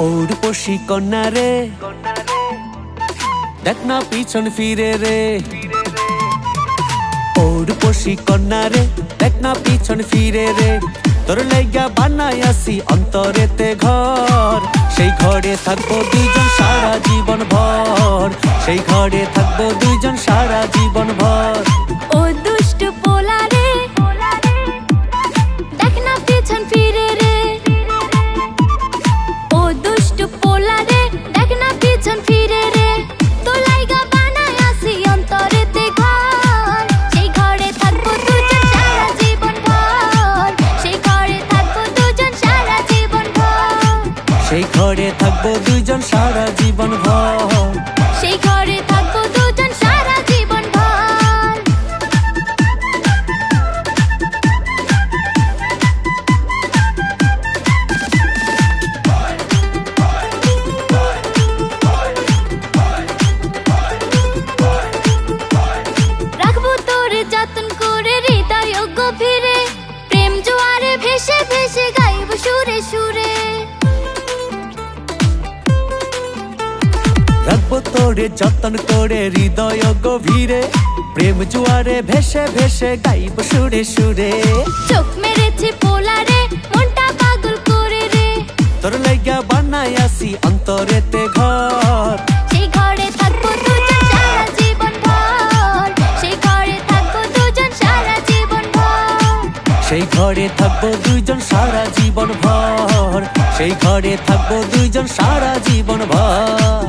পৌরুষী কন্যা রে, দেখ না পিছন ফিরে রে। পৌরুষী কন্যা রে, দেখ না পিছন ফিরে রে। তোর লাইগা বানাই আসি অন্তরেতে ঘর, সেই ঘরে থাকবো দুইজন সারা জীবন ভর। সেই ঘরে থাকবো দুইজন সারা জীবন ভর। ও দুষ্টু পোলা রে, দেখ না পিছন ফিরে রে। ও দুষ্টু পোলা রে, দেখ না পিছন ফিরে রে। তোর লাইগা বানাই আসি অন্তরেতে ঘর, সেই ঘরে থাকবো দুজন সারা জীবন ভর। সেই ঘরে থাকবো দুজন সারা জীবন ভর। সেই ঘরে থাকবো দুইজন সারা জীবন ভর। সেই ঘরে থাকবো দুজন সারা জীবন ভর। রাখবো তোরে যতন করে হৃদয় গভীরে, প্রেম জোয়ারে ভেসে ভেসে গাইব সুরে সুরে। রাখবো তোরে যতন করে হৃদয় গভীরে, প্রেম জোয়ারে ভেসে ভেসে গাইব সুরে সুরে। চোখ মেরেছে পোলা রে, মনটা পাগল করে রে। তোর লাইগা বানাই আসি অন্তরেতে ঘর, সেই ঘরে থাকবো দুজন সারা জীবন ভর। সেই ঘরে থাকবো দুজন সারা জীবন ভর। সেই ঘরে থাকবো দুইজন সারা জীবন ভর। সেই ঘরে থাকবো দুইজন সারা জীবন ভর।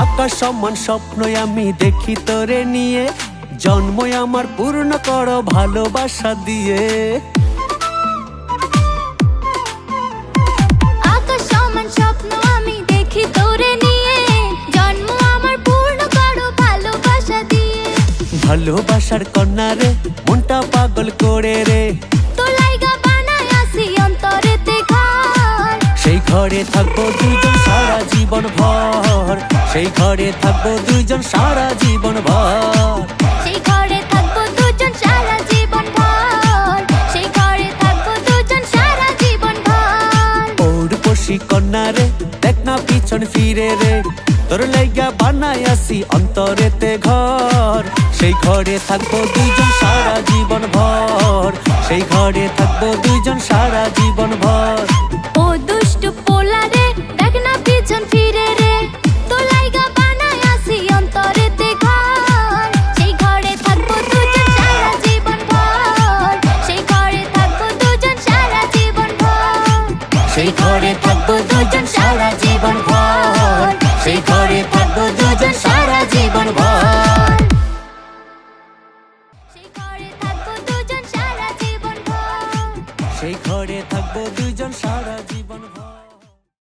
আকাশ সমান স্বপ্নই আমি দেখি তোরে নিয়ে, জন্মই আমার পূর্ণ করো ভালোবাসা দিয়ে। আকাশ সমান স্বপ্ন আমি দেখি তোরে নিয়ে, জন্ম আমার পূর্ণ করো ভালোবাসা দিয়ে। ভালোবাসার কন্যা রে, মনটা পাগল করে রে। তোর লাইগা বানাই আসি অন্তরেতে ঘর, সেই ঘরে থাকবো দুইজন সারা জীবন ভর। সেই ঘরে থাকবো দুইজন সারা জীবন ভর। সেই ঘরে থাকবো দুজন সারা জীবন ভর। সেই ঘরে থাকবো দুজন সারা জীবন ভর। পৌরুষী কন্যা রে, দেখ না পিছন ফিরে রে। তোর লাইগা বানাই আসি অন্তরেতে ঘর, সেই ঘরে থাকবো দুইজন সারা জীবন ভর। সেই ঘরে থাকবো দুইজন সারা জীবন ভর। ও দুষ্টু পোলা রে, দেখ না পিছন ফিরে রে। তোর লাইগা বানাই আসি অন্তরেতে ঘর, সেই ঘরে থাকবো দুজন সারা জীবন ভর। সেই ঘরে থাকবো দুজন সারা জীবন ভর। সেই ঘরে থাকবো দুজন সারা জীবন ভর। সেই ঘরে থাকবো দুজন সারা জীবন ভর। সেই ঘরে থাকবো দুজন সারা জীবন ভর। সেই ঘরে থাকবো দুইজন সারা জীবন ভর।